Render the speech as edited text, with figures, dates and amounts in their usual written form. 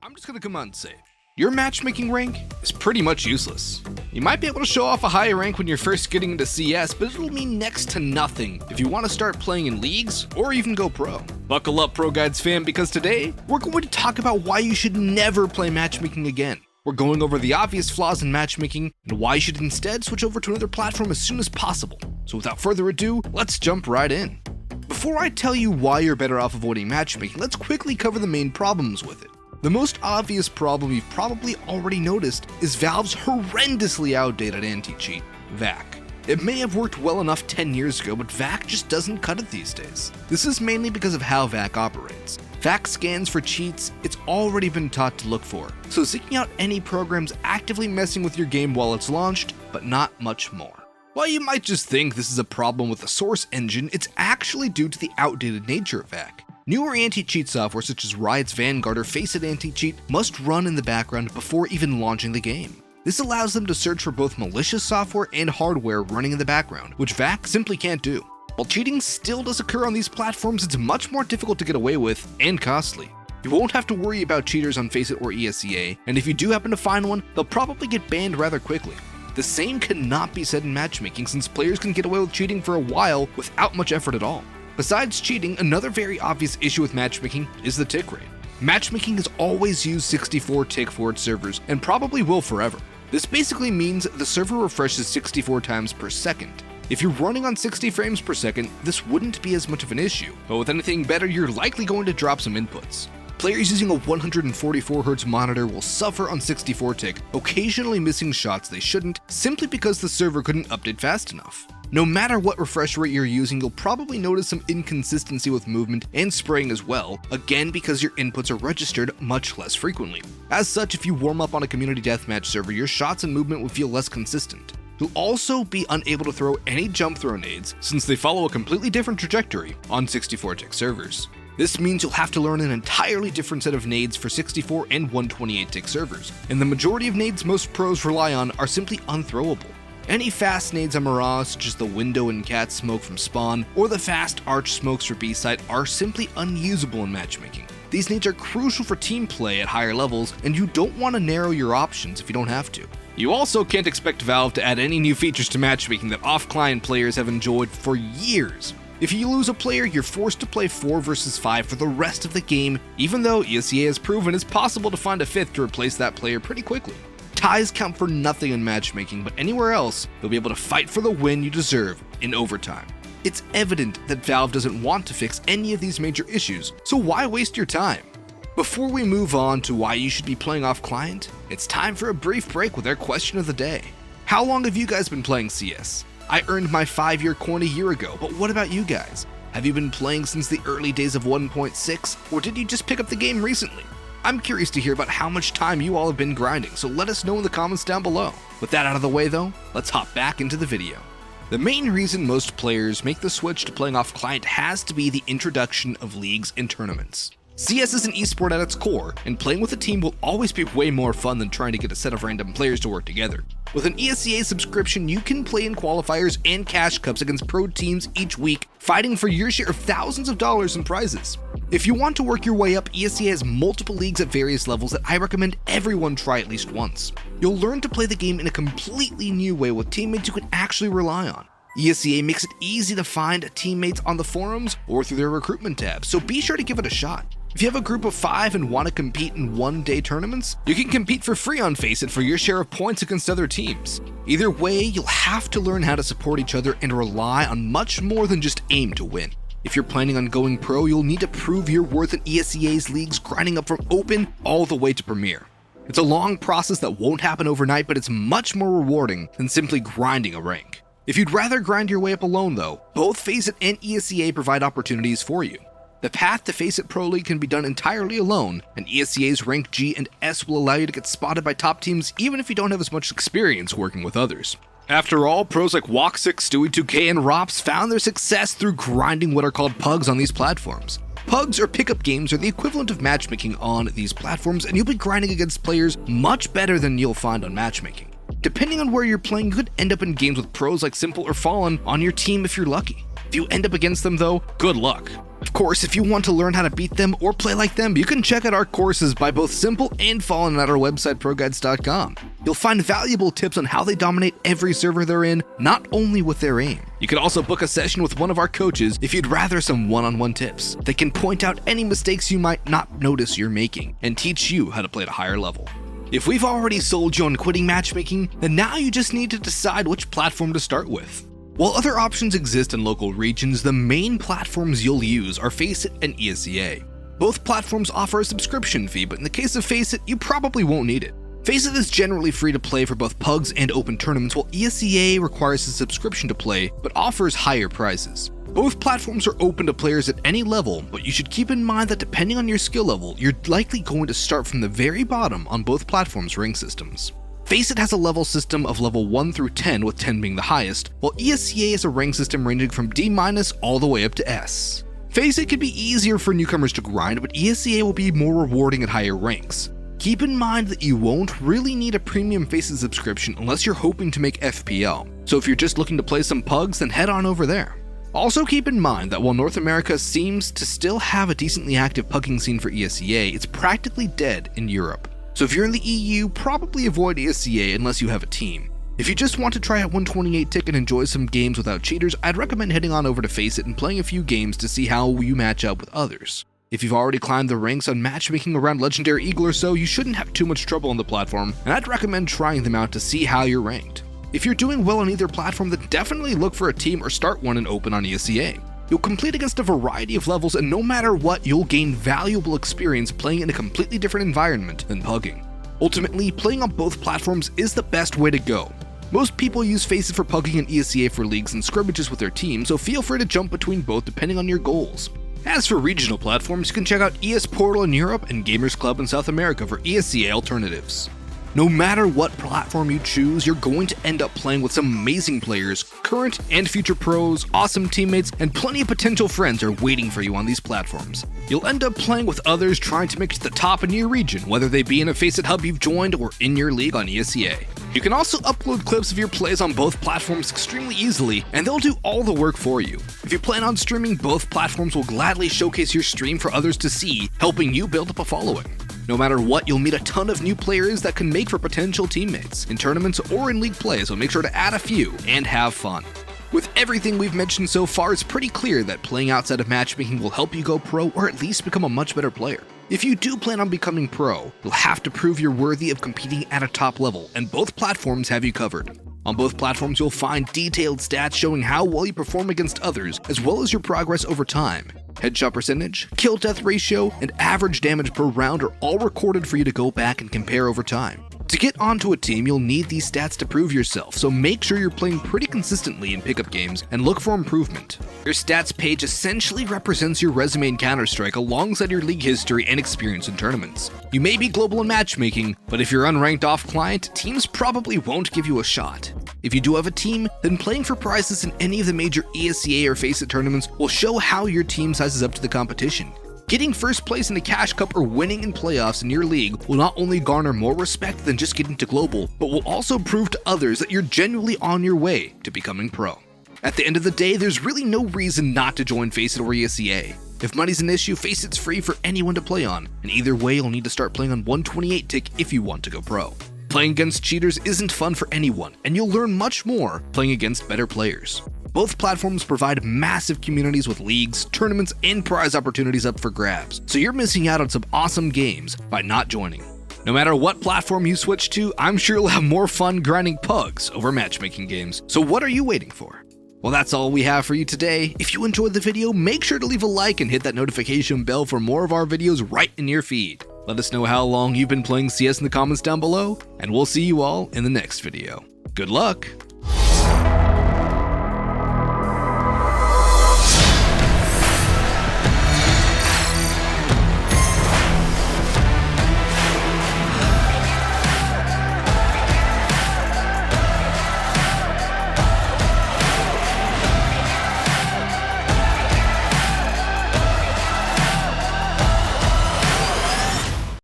I'm just gonna come out and say, your matchmaking rank is pretty much useless. You might be able to show off a higher rank when you're first getting into CS, but it'll mean next to nothing if you want to start playing in leagues or even go pro. Buckle up, ProGuides fam, because today we're going to talk about why you should never play matchmaking again. We're going over the obvious flaws in matchmaking and why you should instead switch over to another platform as soon as possible. So without further ado, let's jump right in. Before I tell you why you're better off avoiding matchmaking, let's quickly cover the main problems with it. The most obvious problem you've probably already noticed is Valve's horrendously outdated anti-cheat, VAC. It may have worked well enough 10 years ago, but VAC just doesn't cut it these days. This is mainly because of how VAC operates. VAC scans for cheats it's already been taught to look for, so seeking out any programs actively messing with your game while it's launched, but not much more. While you might just think this is a problem with the source engine, it's actually due to the outdated nature of VAC. Newer anti-cheat software such as Riot's Vanguard or Faceit anti-cheat must run in the background before even launching the game. This allows them to search for both malicious software and hardware running in the background, which VAC simply can't do. While cheating still does occur on these platforms, it's much more difficult to get away with and costly. You won't have to worry about cheaters on Faceit or ESEA, and if you do happen to find one, they'll probably get banned rather quickly. The same cannot be said in matchmaking, since players can get away with cheating for a while without much effort at all. Besides cheating, another very obvious issue with matchmaking is the tick rate. Matchmaking has always used 64 tick for its servers, and probably will forever. This basically means the server refreshes 64 times per second. If you're running on 60 frames per second, this wouldn't be as much of an issue, but with anything better, you're likely going to drop some inputs. Players using a 144Hz monitor will suffer on 64 tick, occasionally missing shots they shouldn't, simply because the server couldn't update fast enough. No matter what refresh rate you're using, you'll probably notice some inconsistency with movement and spraying as well, again because your inputs are registered much less frequently. As such, if you warm up on a community deathmatch server, your shots and movement will feel less consistent. You'll also be unable to throw any jump throw nades, since they follow a completely different trajectory on 64 tick servers. This means you'll have to learn an entirely different set of nades for 64 and 128 tick servers, and the majority of nades most pros rely on are simply unthrowable. Any fast nades on Mirage, such as the window and cat smoke from spawn, or the fast arch smokes for B-site, are simply unusable in matchmaking. These nades are crucial for team play at higher levels, and you don't want to narrow your options if you don't have to. You also can't expect Valve to add any new features to matchmaking that off-client players have enjoyed for years. If you lose a player, you're forced to play 4 versus 5 for the rest of the game, even though ESEA has proven it's possible to find a 5th to replace that player pretty quickly. Ties count for nothing in matchmaking, but anywhere else, you'll be able to fight for the win you deserve in overtime. It's evident that Valve doesn't want to fix any of these major issues, so why waste your time? Before we move on to why you should be playing off client, it's time for a brief break with our question of the day. How long have you guys been playing CS? I earned my 5-year coin a year ago, but what about you guys? Have you been playing since the early days of 1.6, or did you just pick up the game recently? I'm curious to hear about how much time you all have been grinding, so let us know in the comments down below. With that out of the way though, let's hop back into the video. The main reason most players make the switch to playing off client has to be the introduction of leagues and tournaments. CS is an esport at its core, and playing with a team will always be way more fun than trying to get a set of random players to work together. With an ESEA subscription, you can play in qualifiers and cash cups against pro teams each week, fighting for your share of thousands of dollars in prizes. If you want to work your way up, ESEA has multiple leagues at various levels that I recommend everyone try at least once. You'll learn to play the game in a completely new way with teammates you can actually rely on. ESEA makes it easy to find teammates on the forums or through their recruitment tab, so be sure to give it a shot. If you have a group of 5 and want to compete in one-day tournaments, you can compete for free on Faceit for your share of points against other teams. Either way, you'll have to learn how to support each other and rely on much more than just aim to win. If you're planning on going pro, you'll need to prove your worth in ESEA's leagues, grinding up from open all the way to premier. It's a long process that won't happen overnight, but it's much more rewarding than simply grinding a rank. If you'd rather grind your way up alone though, both Faceit and ESEA provide opportunities for you. The path to Faceit Pro League can be done entirely alone, and ESEA's rank G and S will allow you to get spotted by top teams even if you don't have as much experience working with others. After all, pros like Walk6, Stewie2K, and Rops found their success through grinding what are called pugs on these platforms. Pugs or pickup games are the equivalent of matchmaking on these platforms, and you'll be grinding against players much better than you'll find on matchmaking. Depending on where you're playing, you could end up in games with pros like Simple or Fallen on your team if you're lucky. If you end up against them though, good luck. Of course, if you want to learn how to beat them or play like them, you can check out our courses by both Simple and Fallen at our website ProGuides.com. You'll find valuable tips on how they dominate every server they're in, not only with their aim. You can also book a session with one of our coaches if you'd rather some one-on-one tips. They can point out any mistakes you might not notice you're making and teach you how to play at a higher level. If we've already sold you on quitting matchmaking, then now you just need to decide which platform to start with. While other options exist in local regions, the main platforms you'll use are Faceit and ESEA. Both platforms offer a subscription fee, but in the case of Faceit, you probably won't need it. Faceit is generally free to play for both PUGs and open tournaments, while ESEA requires a subscription to play, but offers higher prices. Both platforms are open to players at any level, but you should keep in mind that depending on your skill level, you're likely going to start from the very bottom on both platforms' rank systems. Faceit has a level system of level 1 through 10, with 10 being the highest, while ESEA has a rank system ranging from D- all the way up to S. Faceit can be easier for newcomers to grind, but ESEA will be more rewarding at higher ranks. Keep in mind that you won't really need a premium Faceit subscription unless you're hoping to make FPL, so if you're just looking to play some PUGs, then head on over there. Also keep in mind that while North America seems to still have a decently active pugging scene for ESEA, it's practically dead in Europe. So if you're in the EU, probably avoid ESEA unless you have a team. If you just want to try out 128 tick and enjoy some games without cheaters, I'd recommend heading on over to Faceit and playing a few games to see how you match up with others. If you've already climbed the ranks on matchmaking around Legendary Eagle or so, you shouldn't have too much trouble on the platform, and I'd recommend trying them out to see how you're ranked. If you're doing well on either platform, then definitely look for a team or start one and open on ESEA. You'll complete against a variety of levels, and no matter what, you'll gain valuable experience playing in a completely different environment than pugging. Ultimately, playing on both platforms is the best way to go. Most people use Faceit for pugging and ESEA for leagues and scrimmages with their team, so feel free to jump between both depending on your goals. As for regional platforms, you can check out ES Portal in Europe and Gamers Club in South America for ESEA alternatives. No matter what platform you choose, you're going to end up playing with some amazing players, current and future pros, awesome teammates, and plenty of potential friends are waiting for you on these platforms. You'll end up playing with others trying to make it to the top in your region, whether they be in a Faceit hub you've joined or in your league on ESEA. You can also upload clips of your plays on both platforms extremely easily, and they'll do all the work for you. If you plan on streaming, both platforms will gladly showcase your stream for others to see, helping you build up a following. No matter what, you'll meet a ton of new players that can make for potential teammates in tournaments or in league play, so make sure to add a few and have fun. With everything we've mentioned so far, it's pretty clear that playing outside of matchmaking will help you go pro or at least become a much better player. If you do plan on becoming pro, you'll have to prove you're worthy of competing at a top level, and both platforms have you covered. On both platforms, you'll find detailed stats showing how well you perform against others, as well as your progress over time. Headshot percentage, kill death ratio, and average damage per round are all recorded for you to go back and compare over time. To get onto a team, you'll need these stats to prove yourself, so make sure you're playing pretty consistently in pickup games and look for improvement. Your stats page essentially represents your resume in Counter-Strike alongside your league history and experience in tournaments. You may be global in matchmaking, but if you're unranked off client, teams probably won't give you a shot. If you do have a team, then playing for prizes in any of the major ESEA or Faceit tournaments will show how your team sizes up to the competition. Getting first place in the Cash Cup or winning in playoffs in your league will not only garner more respect than just getting to global, but will also prove to others that you're genuinely on your way to becoming pro. At the end of the day, there's really no reason not to join Faceit or ESEA. If money's an issue, Faceit's free for anyone to play on, and either way you'll need to start playing on 128 tick if you want to go pro. Playing against cheaters isn't fun for anyone, and you'll learn much more playing against better players. Both platforms provide massive communities with leagues, tournaments, and prize opportunities up for grabs, so you're missing out on some awesome games by not joining. No matter what platform you switch to, I'm sure you'll have more fun grinding pugs over matchmaking games, so what are you waiting for? Well, that's all we have for you today. If you enjoyed the video, make sure to leave a like and hit that notification bell for more of our videos right in your feed. Let us know how long you've been playing CS in the comments down below, and we'll see you all in the next video. Good luck!